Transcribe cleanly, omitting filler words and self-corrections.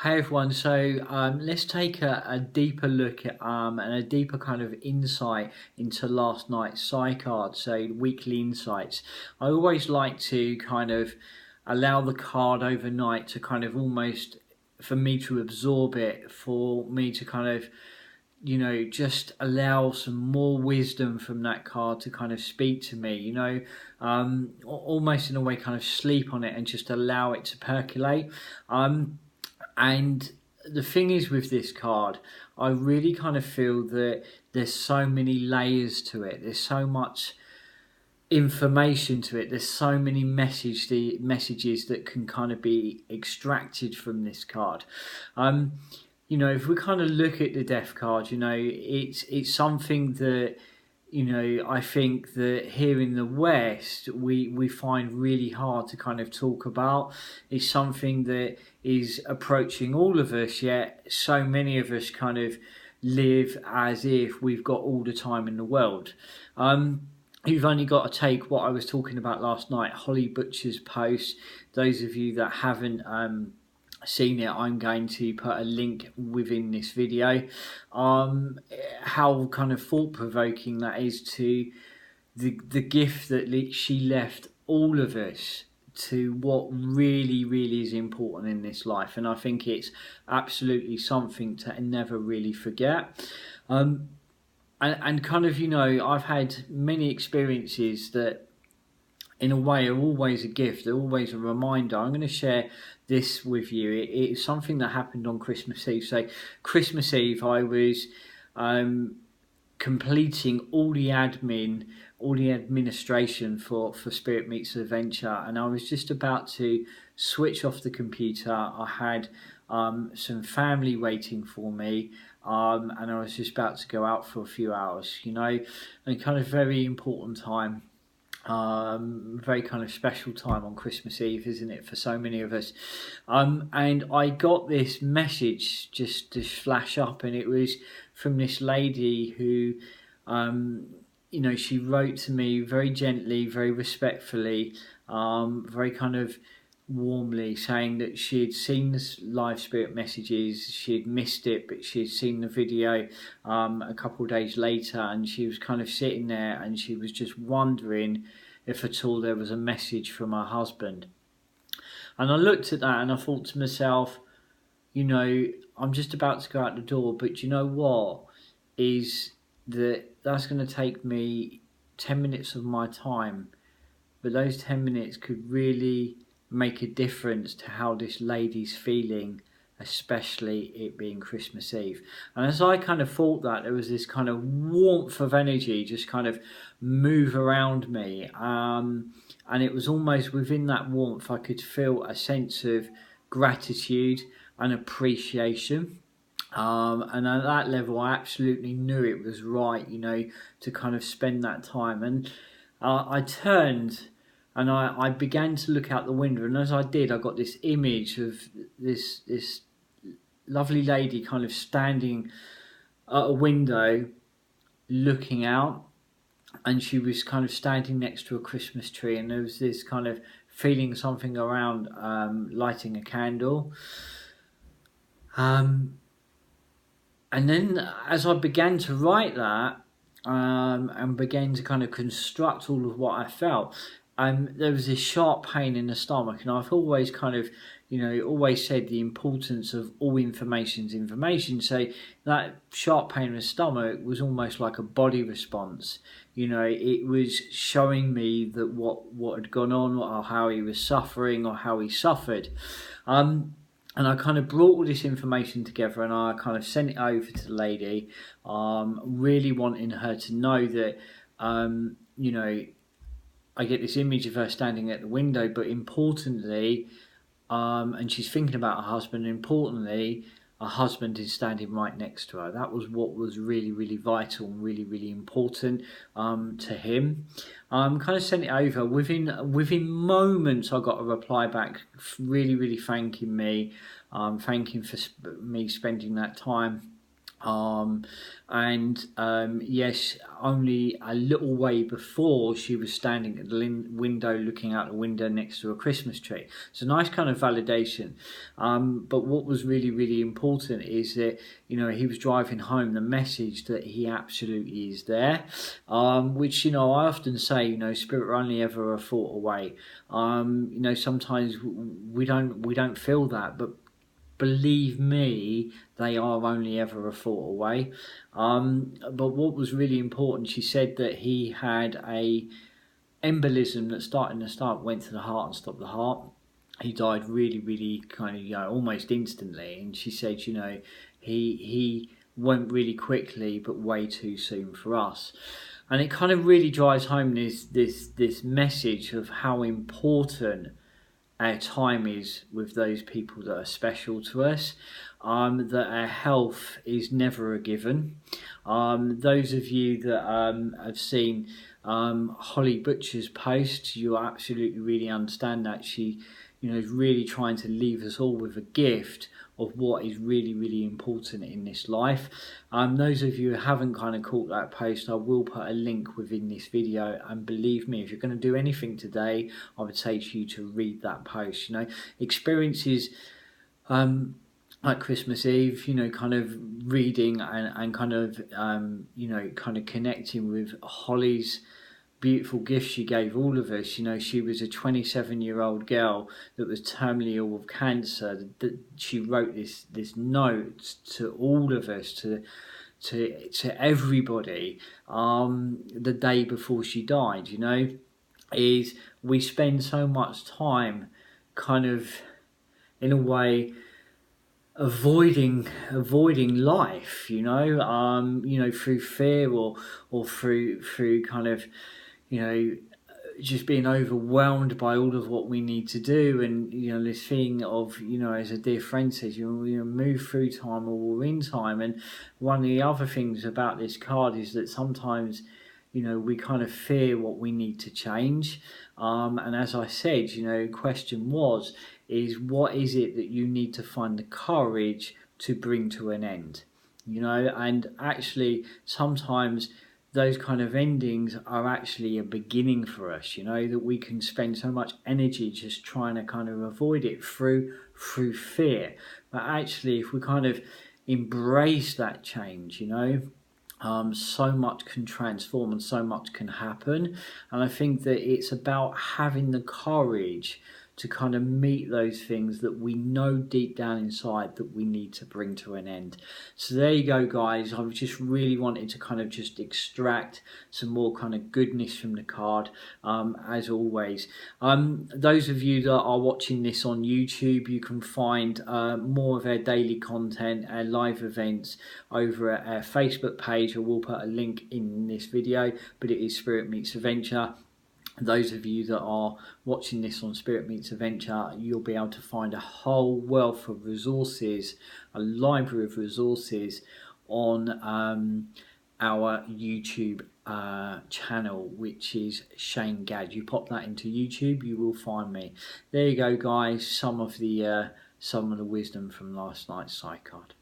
Hey everyone, so let's take a deeper look at and a deeper kind of insight into last night's Psycard, so weekly insights. I always like to kind of allow the card overnight to kind of almost, for me to absorb it, for me to kind of, just allow some more wisdom from that card to kind of speak to me, almost in a way kind of sleep on it and just allow it to percolate. And the thing is with this card, I really kind of feel that there's so many layers to it. There's so much information to it. There's so many messages that can kind of be extracted from this card. If we kind of look at the death card, it's something that, I think that here in the West, we find really hard to kind of talk about. It's something that is approaching all of us, yet so many of us kind of live as if we've got all the time in the world. You've only got to take what I was talking about last night, Holly Butcher's post. Those of you that haven't seen it, I'm going to put a link within this video. How kind of thought-provoking that is to the gift that she left all of us to what really is important in this life, and I think it's absolutely something to never really forget. And kind of, I've had many experiences that in a way are always a gift, they're always a reminder. I'm going to share this with you. It's something that happened on Christmas Eve. So Christmas Eve, I was completing all the administration for Spirit Meets Adventure, and I was just about to switch off the computer. I had some family waiting for me, and I was just about to go out for a few hours, and kind of very important time. Very kind of special time on Christmas Eve, isn't it, for so many of us? And I got this message just flash up, and it was from this lady who, she wrote to me very gently, very respectfully, very kind of warmly, saying that she had seen the live spirit messages, she had missed it, but she had seen the video a couple of days later, and she was kind of sitting there and she was just wondering if at all there was a message from her husband. And I looked at that and I thought to myself, I'm just about to go out the door, but you know what is that's going to take me 10 minutes of my time, but those 10 minutes could really make a difference to how this lady's feeling, especially it being Christmas Eve. And as I kind of thought that, there was this kind of warmth of energy just kind of move around me, and it was almost within that warmth I could feel a sense of gratitude and appreciation. And at that level I absolutely knew it was right, to kind of spend that time. And I turned and I began to look out the window, and as I did, I got this image of this lovely lady kind of standing at a window looking out, and she was kind of standing next to a Christmas tree, and there was this kind of feeling something around lighting a candle. And then as I began to write that and began to kind of construct all of what I felt, there was this sharp pain in the stomach, and I've always kind of, always said the importance of all information's information. So that sharp pain in the stomach was almost like a body response. It was showing me that what had gone on, or how he was suffering, or how he suffered. And I kind of brought all this information together, and I kind of sent it over to the lady, really wanting her to know that, I get this image of her standing at the window, but importantly, and she's thinking about her husband, and importantly, her husband is standing right next to her. That was what was really vital and really important to him. Kind of sent it over. Within moments, I got a reply back, really thanking me, thanking for me spending that time Yes, only a little way before she was standing at the window, looking out the window next to a Christmas tree. It's a nice kind of validation. But what was really, really important is that, he was driving home the message that he absolutely is there. Which, I often say, spirit are only ever a thought away. Sometimes we don't feel that, but believe me, they are only ever a thought away. But what was really important, she said that he had a embolism that went to the heart and stopped the heart. He died really, really kind of, almost instantly. And she said, he went really quickly, but way too soon for us. And it kind of really drives home this message of how important our time is with those people that are special to us, that our health is never a given. Those of you that have seen Holly Butcher's post, you'll absolutely really understand that she is really trying to leave us all with a gift of what is really, really important in this life. Those of you who haven't kind of caught that post, I will put a link within this video, and believe me, if you're going to do anything today, I would say to you to read that post. Experiences like Christmas Eve, kind of reading and kind of kind of connecting with Holly's beautiful gift she gave all of us. She was a 27-year-old girl that was terminally ill with cancer. That she wrote this note to all of us, to everybody, the day before she died. Is we spend so much time kind of in a way avoiding life, through fear or through kind of, just being overwhelmed by all of what we need to do. And this thing of, as a dear friend says, move through time or we're in time. And one of the other things about this card is that sometimes we kind of fear what we need to change. And as I said, question is what is it that you need to find the courage to bring to an end? And actually sometimes those kind of endings are actually a beginning for us, that we can spend so much energy just trying to kind of avoid it through fear. But actually, if we kind of embrace that change, so much can transform and so much can happen. And I think that it's about having the courage to kind of meet those things that we know deep down inside that we need to bring to an end. So there you go, guys. I just really wanted to kind of just extract some more kind of goodness from the card, as always. Those of you that are watching this on YouTube, you can find more of our daily content, our live events over at our Facebook page. I will put a link in this video, but it is Spirit Meets Adventure. Those of you that are watching this on Spirit Meets Adventure, you'll be able to find a whole wealth of resources, a library of resources on our YouTube channel, which is Shane Gadd. You pop that into YouTube, you will find me. There you go, guys. Some of the wisdom from last night's Psycard.